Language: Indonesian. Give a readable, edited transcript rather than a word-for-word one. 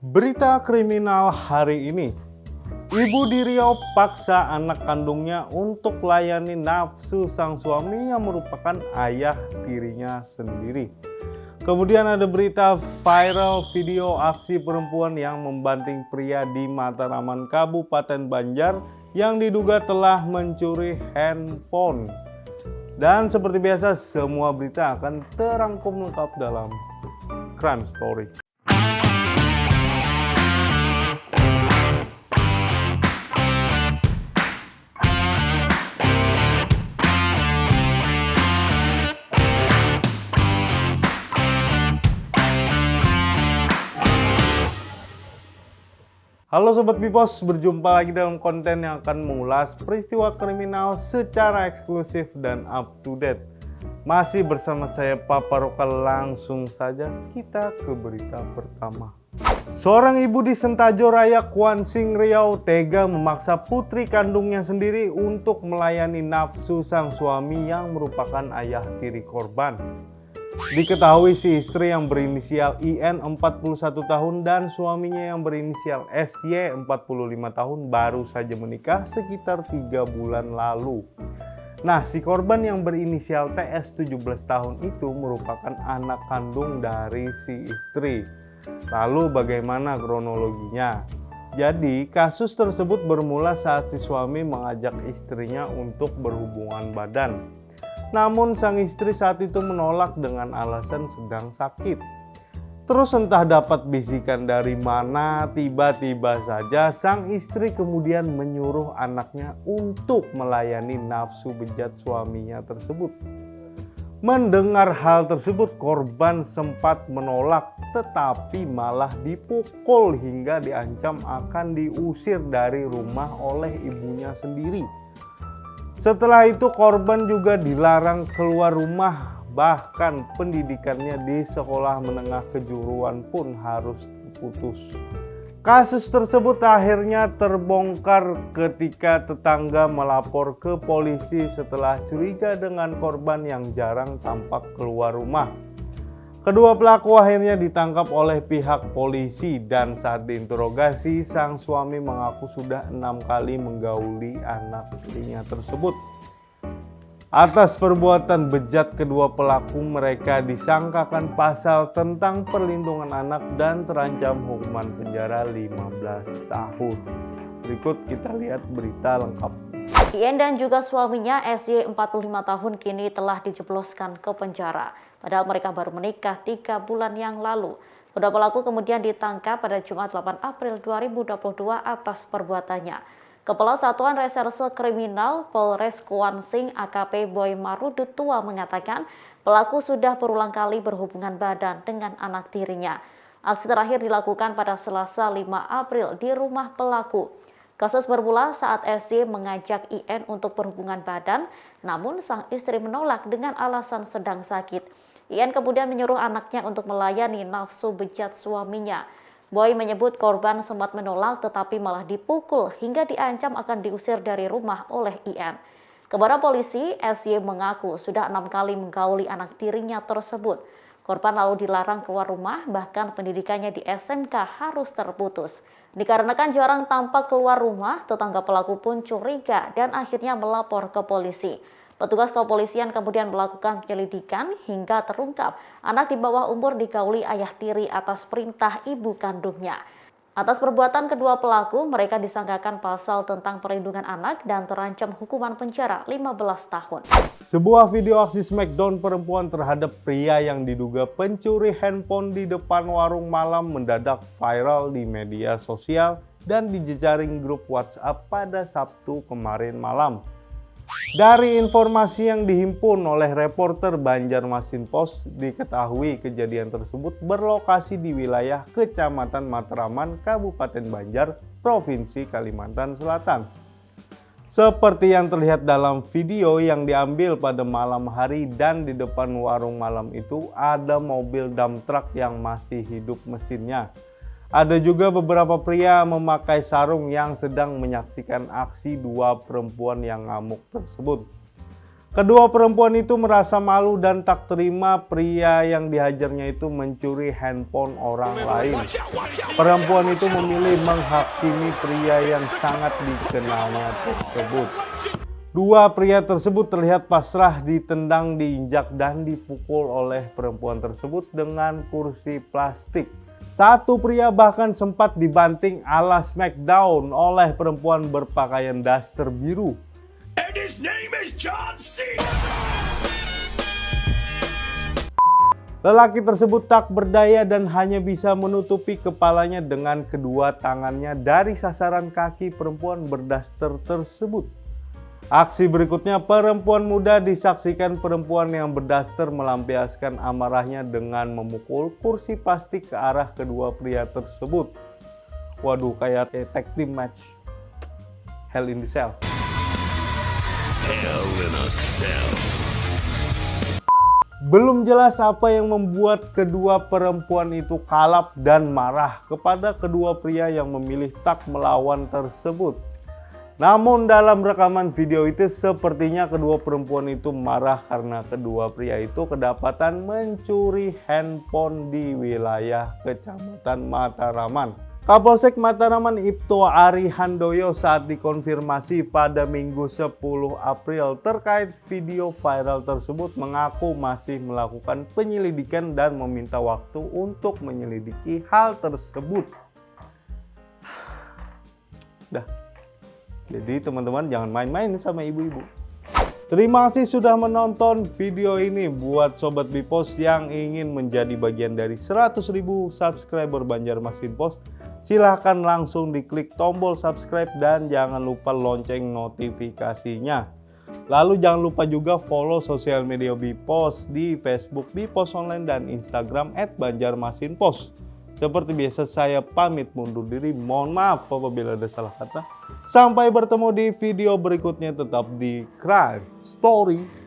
Berita kriminal hari ini. Ibu di Riau paksa anak kandungnya untuk layani nafsu sang suami yang merupakan ayah tirinya sendiri. Kemudian ada berita viral video aksi perempuan yang membanting pria di Matraman, Kabupaten Banjar yang diduga telah mencuri handphone. Dan seperti biasa, semua berita akan terangkum lengkap dalam Crime Story. Halo Sobat Bipos, berjumpa lagi dalam konten yang akan mengulas peristiwa kriminal secara eksklusif dan up to date. Masih bersama saya Papa Roka, langsung saja kita ke berita pertama. Seorang ibu di Sentajo Raya, Kuansing, Riau tega memaksa putri kandungnya sendiri untuk melayani nafsu sang suami yang merupakan ayah tiri korban. Diketahui si istri yang berinisial IN 41 tahun dan suaminya yang berinisial SY 45 tahun baru saja menikah sekitar 3 bulan lalu. Nah, si korban yang berinisial TS 17 tahun itu merupakan anak kandung dari si istri. Lalu bagaimana kronologinya? Jadi, kasus tersebut bermula saat si suami mengajak istrinya untuk berhubungan badan. Namun sang istri saat itu menolak dengan alasan sedang sakit. Terus entah dapat bisikan dari mana, tiba-tiba saja sang istri kemudian menyuruh anaknya untuk melayani nafsu bejat suaminya tersebut. Mendengar hal tersebut, korban sempat menolak, tetapi malah dipukul hingga diancam akan diusir dari rumah oleh ibunya sendiri. Setelah itu korban juga dilarang keluar rumah, bahkan pendidikannya di sekolah menengah kejuruan pun harus diputus. Kasus tersebut akhirnya terbongkar ketika tetangga melapor ke polisi setelah curiga dengan korban yang jarang tampak keluar rumah. Kedua pelaku akhirnya ditangkap oleh pihak polisi dan saat diinterogasi sang suami mengaku sudah 6 kali menggauli anak tirinya tersebut. Atas perbuatan bejat kedua pelaku, mereka disangkakan pasal tentang perlindungan anak dan terancam hukuman penjara 15 tahun. Berikut kita lihat berita lengkap. IN dan juga suaminya SY 45 tahun kini telah dijebloskan ke penjara. Padahal mereka baru menikah 3 bulan yang lalu. Kedua pelaku kemudian ditangkap pada Jumat 8 April 2022 atas perbuatannya. Kepala Satuan Reserse Kriminal Polres Kuansing AKP Boy Marudu Tua mengatakan pelaku sudah berulang kali berhubungan badan dengan anak tirinya. Aksi terakhir dilakukan pada Selasa 5 April di rumah pelaku. Kasus bermula saat SY mengajak IN untuk berhubungan badan, namun sang istri menolak dengan alasan sedang sakit. IN kemudian menyuruh anaknya untuk melayani nafsu bejat suaminya. Boy menyebut korban sempat menolak tetapi malah dipukul hingga diancam akan diusir dari rumah oleh IN. Kepada polisi, SY mengaku sudah 6 kali menggauli anak tirinya tersebut. Korban lalu dilarang keluar rumah, bahkan pendidikannya di SMK harus terputus. Dikarenakan jarang tampak keluar rumah, tetangga pelaku pun curiga dan akhirnya melapor ke polisi. Petugas kepolisian kemudian melakukan penyelidikan hingga terungkap anak di bawah umur digauli ayah tiri atas perintah ibu kandungnya. Atas perbuatan kedua pelaku, mereka disangkakan pasal tentang perlindungan anak dan terancam hukuman penjara 15 tahun. Sebuah video aksi smackdown perempuan terhadap pria yang diduga pencuri handphone di depan warung malam mendadak viral di media sosial dan di jejaring grup WhatsApp pada Sabtu kemarin malam. Dari informasi yang dihimpun oleh reporter Banjarmasin Post, diketahui kejadian tersebut berlokasi di wilayah Kecamatan Matraman, Kabupaten Banjar, Provinsi Kalimantan Selatan. Seperti yang terlihat dalam video yang diambil pada malam hari dan di depan warung malam itu ada mobil dump truck yang masih hidup mesinnya. Ada juga beberapa pria memakai sarung yang sedang menyaksikan aksi dua perempuan yang ngamuk tersebut. Kedua perempuan itu merasa malu dan tak terima pria yang dihajarnya itu mencuri handphone orang lain. Perempuan itu memilih menghakimi pria yang sangat dikenalnya tersebut. Dua pria tersebut terlihat pasrah ditendang, diinjak, dan dipukul oleh perempuan tersebut dengan kursi plastik. Satu pria bahkan sempat dibanting ala Smackdown oleh perempuan berpakaian daster biru. And his name is John Cena. Lelaki tersebut tak berdaya dan hanya bisa menutupi kepalanya dengan kedua tangannya dari sasaran kaki perempuan berdaster tersebut. Aksi berikutnya, perempuan muda disaksikan perempuan yang berdaster melampiaskan amarahnya dengan memukul kursi plastik ke arah kedua pria tersebut. Waduh, kayak tag team match Hell in the Cell. Hell in a Cell. Belum jelas apa yang membuat kedua perempuan itu kalap dan marah kepada kedua pria yang memilih tak melawan tersebut. Namun dalam rekaman video itu sepertinya kedua perempuan itu marah karena kedua pria itu kedapatan mencuri handphone di wilayah Kecamatan Mataraman. Kapolsek Mataraman Ibtu Ari Handoyo saat dikonfirmasi pada Minggu 10 April terkait video viral tersebut mengaku masih melakukan penyelidikan dan meminta waktu untuk menyelidiki hal tersebut. Dah. Jadi teman-teman jangan main-main sama ibu-ibu. Terima kasih sudah menonton video ini. Buat Sobat Bipos yang ingin menjadi bagian dari 100.000 subscriber Banjarmasin Pos, silahkan langsung diklik tombol subscribe dan jangan lupa lonceng notifikasinya. Lalu jangan lupa juga follow sosial media Bipos di Facebook Bipos Online dan Instagram @banjarmasinpos. Seperti biasa saya pamit mundur diri. Mohon maaf apabila ada salah kata. Sampai bertemu di video berikutnya, tetap di Crime Story.